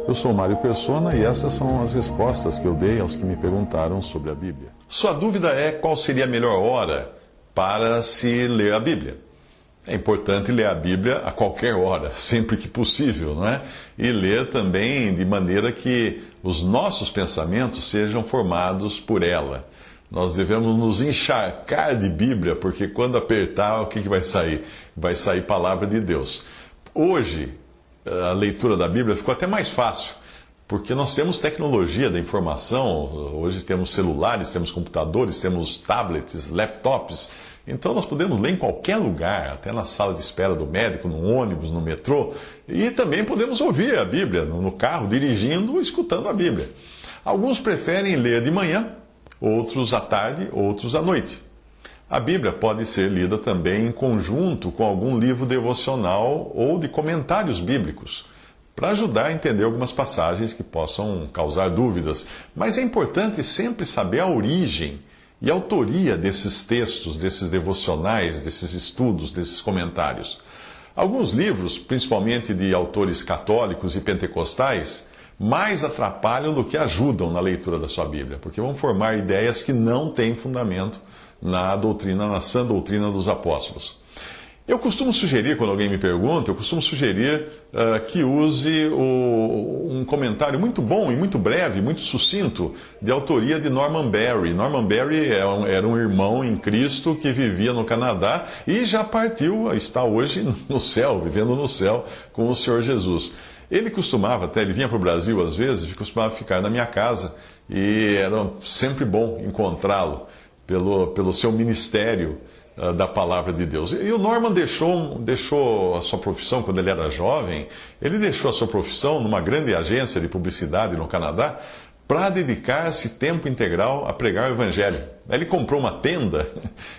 Eu sou Mário Persona e essas são as respostas que eu dei aos que me perguntaram sobre a Bíblia. Sua dúvida é qual seria a melhor hora para se ler a Bíblia. É importante ler a Bíblia a qualquer hora, sempre que possível, não é? E ler também de maneira que os nossos pensamentos sejam formados por ela. Nós devemos nos encharcar de Bíblia, porque quando apertar, o que vai sair? Vai sair palavra de Deus. Hoje, a leitura da Bíblia ficou até mais fácil, porque nós temos tecnologia da informação, hoje temos celulares, temos computadores, temos tablets, laptops, então nós podemos ler em qualquer lugar, até na sala de espera do médico, no ônibus, no metrô, e também podemos ouvir a Bíblia no carro, dirigindo, escutando a Bíblia. Alguns preferem ler de manhã, outros à tarde, outros à noite. A Bíblia pode ser lida também em conjunto com algum livro devocional ou de comentários bíblicos, para ajudar a entender algumas passagens que possam causar dúvidas. Mas é importante sempre saber a origem e a autoria desses textos, desses devocionais, desses estudos, desses comentários. Alguns livros, principalmente de autores católicos e pentecostais, mais atrapalham do que ajudam na leitura da sua Bíblia, porque vão formar ideias que não têm fundamento na doutrina, na sã doutrina dos apóstolos. Eu costumo sugerir, quando alguém me pergunta, que use um comentário muito bom e muito breve, muito sucinto, de autoria de Norman Berry. Norman Berry era um irmão em Cristo que vivia no Canadá e já partiu, está hoje no céu, vivendo no céu com o Senhor Jesus. Ele vinha para o Brasil às vezes, costumava ficar na minha casa e era sempre bom encontrá-lo pelo seu ministério da palavra de Deus. E o Norman deixou a sua profissão quando ele era jovem, ele deixou a sua profissão numa grande agência de publicidade no Canadá para dedicar-se tempo integral a pregar o Evangelho. Ele comprou uma tenda,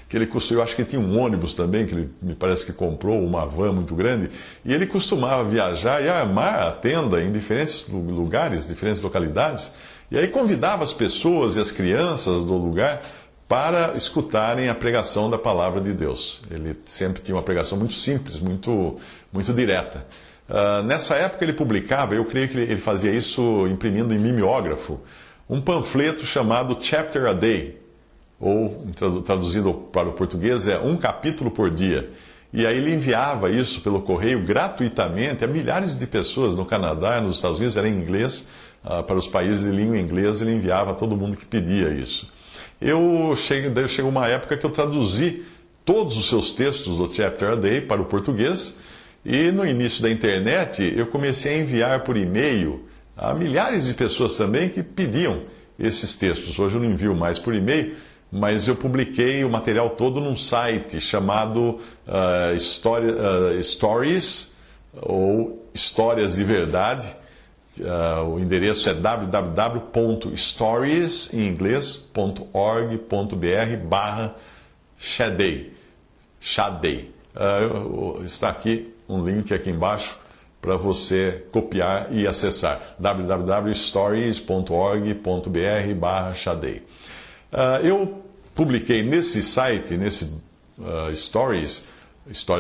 que ele custou, eu acho que tinha um ônibus também, que ele me parece que comprou, uma van muito grande, e ele costumava viajar e armar a tenda em diferentes lugares, diferentes localidades, e aí convidava as pessoas e as crianças do lugar para escutarem a pregação da palavra de Deus. Ele sempre tinha uma pregação muito simples, muito direta. Nessa época ele publicava, eu creio que ele fazia isso imprimindo em mimeógrafo, um panfleto chamado Chapter a Day, ou traduzido para o português é Um Capítulo por Dia. E aí ele enviava isso pelo correio gratuitamente a milhares de pessoas no Canadá, nos Estados Unidos, era em inglês, para os países de língua inglesa ele enviava a todo mundo que pedia isso. Chegou uma época que eu traduzi todos os seus textos do Chapter a Day para o português, e no início da internet eu comecei a enviar por e-mail a milhares de pessoas também que pediam esses textos. Hoje eu não envio mais por e-mail, mas eu publiquei o material todo num site chamado Stories, ou Histórias de Verdade. O endereço é www.stories, em inglês, .org.br/Shaddai. Está aqui um link aqui embaixo para você copiar e acessar. www.stories.org.br/Shaddai. Eu publiquei nesse site, Stories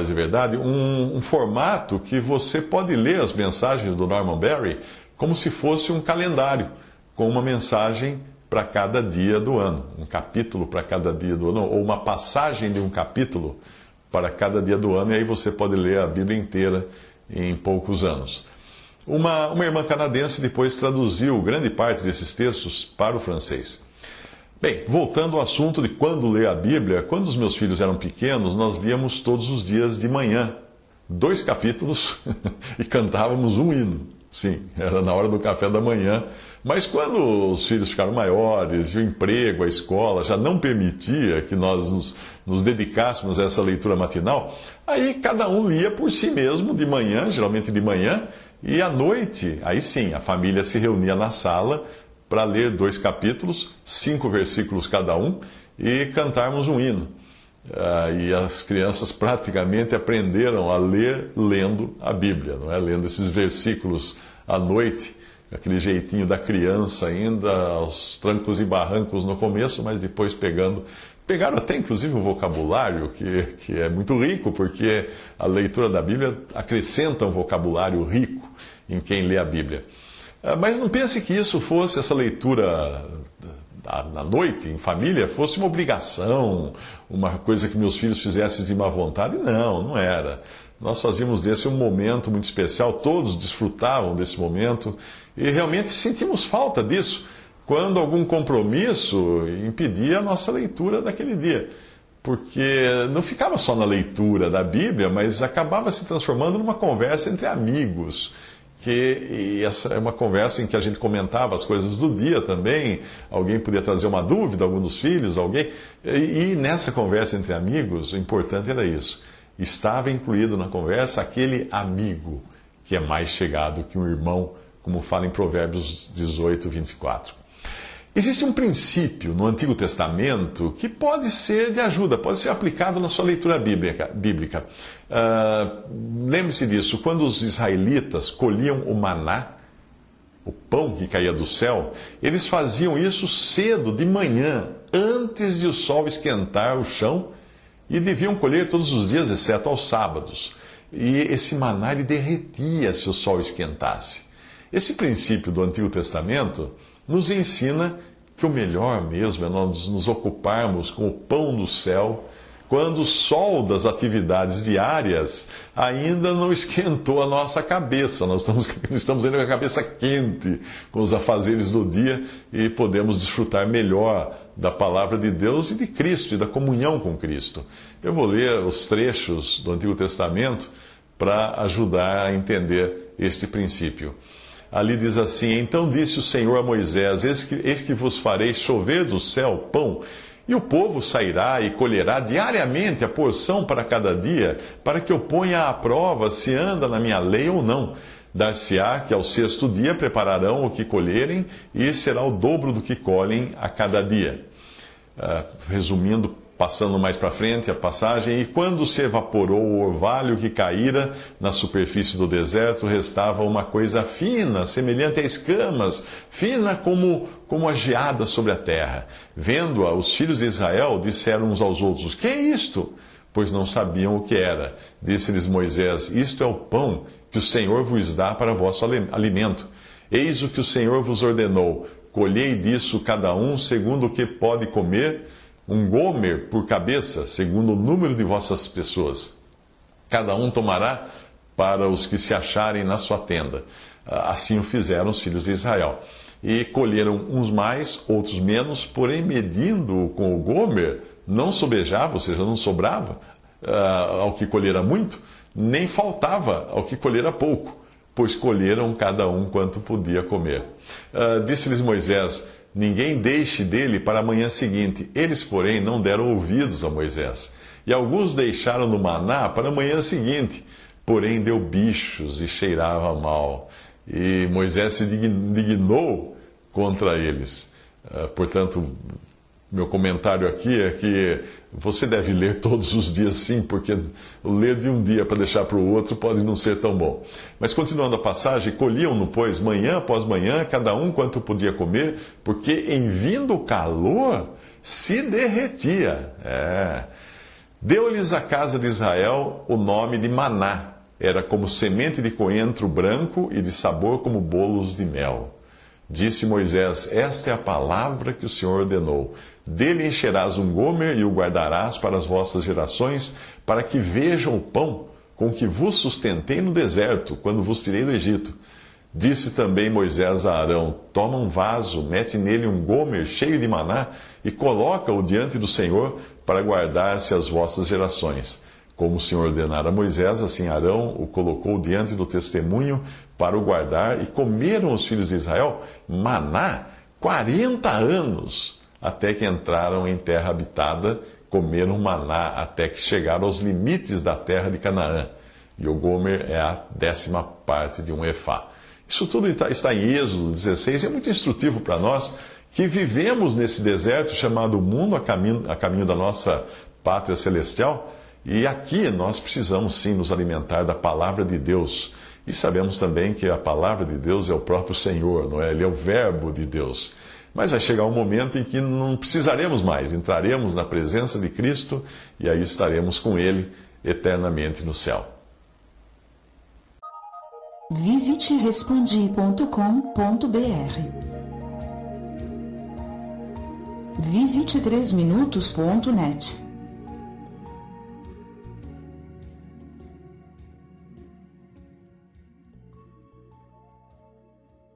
de Verdade, um formato que você pode ler as mensagens do Norman Berry como se fosse um calendário, com uma mensagem para cada dia do ano, um capítulo para cada dia do ano, ou uma passagem de um capítulo para cada dia do ano, e aí você pode ler a Bíblia inteira em poucos anos. Uma irmã canadense depois traduziu grande parte desses textos para o francês. Bem, voltando ao assunto de quando ler a Bíblia, quando os meus filhos eram pequenos, nós líamos todos os dias de manhã 2 capítulos e cantávamos um hino. Sim, era na hora do café da manhã. Mas quando os filhos ficaram maiores e o emprego, a escola já não permitia que nós nos dedicássemos a essa leitura matinal, aí cada um lia por si mesmo de manhã, geralmente de manhã, e à noite, aí sim, a família se reunia na sala para ler 2 capítulos, 5 versículos cada um, e cantarmos um hino. E as crianças praticamente aprenderam a ler lendo a Bíblia, não é? Lendo esses versículos à noite, aquele jeitinho da criança ainda, aos trancos e barrancos no começo, mas depois pegaram até inclusive um vocabulário que é muito rico, porque a leitura da Bíblia acrescenta um vocabulário rico. em quem lê a Bíblia. Mas não pense que isso fosse, essa leitura na noite, em família, fosse uma obrigação, uma coisa que meus filhos fizessem de má vontade. Não, não era. Nós fazíamos desse um momento muito especial, todos desfrutavam desse momento e realmente sentimos falta disso quando algum compromisso impedia a nossa leitura daquele dia. Porque não ficava só na leitura da Bíblia, mas acabava se transformando numa conversa entre amigos. E essa é uma conversa em que a gente comentava as coisas do dia também, alguém podia trazer uma dúvida, algum dos filhos, alguém. E nessa conversa entre amigos, o importante era isso. Estava incluído na conversa aquele amigo que é mais chegado que um irmão, como fala em Provérbios 18, 24. Existe um princípio no Antigo Testamento que pode ser de ajuda, pode ser aplicado na sua leitura bíblica. Lembre-se disso, quando os israelitas colhiam o maná, o pão que caía do céu, eles faziam isso cedo, de manhã, antes de o sol esquentar o chão, e deviam colher todos os dias, exceto aos sábados. E esse maná ele derretia se o sol esquentasse. Esse princípio do Antigo Testamento nos ensina que o melhor mesmo é nós nos ocuparmos com o pão do céu quando o sol das atividades diárias ainda não esquentou a nossa cabeça. Nós estamos ainda com a cabeça quente com os afazeres do dia e podemos desfrutar melhor da palavra de Deus e de Cristo e da comunhão com Cristo. Eu vou ler os trechos do Antigo Testamento para ajudar a entender este princípio. Ali diz assim: Então disse o Senhor a Moisés: Eis que vos farei chover do céu pão, e o povo sairá e colherá diariamente a porção para cada dia, para que eu ponha à prova se anda na minha lei ou não. Dar-se-á que ao sexto dia prepararão o que colherem, e será o dobro do que colhem a cada dia. Resumindo, passando mais para frente a passagem: E quando se evaporou o orvalho que caíra na superfície do deserto, restava uma coisa fina, semelhante a escamas, fina como a geada sobre a terra. Vendo-a, os filhos de Israel disseram uns aos outros: Que é isto? Pois não sabiam o que era. Disse-lhes Moisés: Isto é o pão que o Senhor vos dá para vosso alimento. Eis o que o Senhor vos ordenou: colhei disso cada um segundo o que pode comer, um gomer por cabeça, segundo o número de vossas pessoas. Cada um tomará para os que se acharem na sua tenda. Assim o fizeram os filhos de Israel. E colheram uns mais, outros menos, porém medindo com o gomer, não sobejava, ou seja, não sobrava ao que colhera muito, nem faltava ao que colhera pouco, pois colheram cada um quanto podia comer. Disse-lhes Moisés: Ninguém deixe dele para a manhã seguinte. Eles, porém, não deram ouvidos a Moisés. E alguns deixaram no maná para a manhã seguinte, porém deu bichos e cheirava mal. E Moisés se indignou contra eles. Portanto, meu comentário aqui é que você deve ler todos os dias sim, porque ler de um dia para deixar para o outro pode não ser tão bom. Mas continuando a passagem: colhiam-no, pois, manhã após manhã, cada um quanto podia comer, porque em vindo o calor se derretia. Deu-lhes a casa de Israel o nome de maná. Era como semente de coentro branco e de sabor como bolos de mel. Disse Moisés: Esta é a palavra que o Senhor ordenou. Dele encherás um gomer e o guardarás para as vossas gerações, para que vejam o pão com que vos sustentei no deserto, quando vos tirei do Egito. Disse também Moisés a Arão: Toma um vaso, mete nele um gomer cheio de maná e coloca-o diante do Senhor, para guardar-se as vossas gerações. Como o Senhor ordenara a Moisés, assim Arão o colocou diante do testemunho para o guardar, e comeram os filhos de Israel maná 40 anos, até que entraram em terra habitada, comeram maná até que chegaram aos limites da terra de Canaã. E o gomer é a 10ª parte de um efá. Isso tudo está em Êxodo 16 e é muito instrutivo para nós que vivemos nesse deserto chamado mundo, a caminho da nossa pátria celestial. E aqui nós precisamos sim nos alimentar da palavra de Deus. E sabemos também que a palavra de Deus é o próprio Senhor, não é? Ele é o verbo de Deus. Mas vai chegar um momento em que não precisaremos mais, entraremos na presença de Cristo e aí estaremos com Ele eternamente no céu. Visite respondi.com.br. Visite 3minutos.net.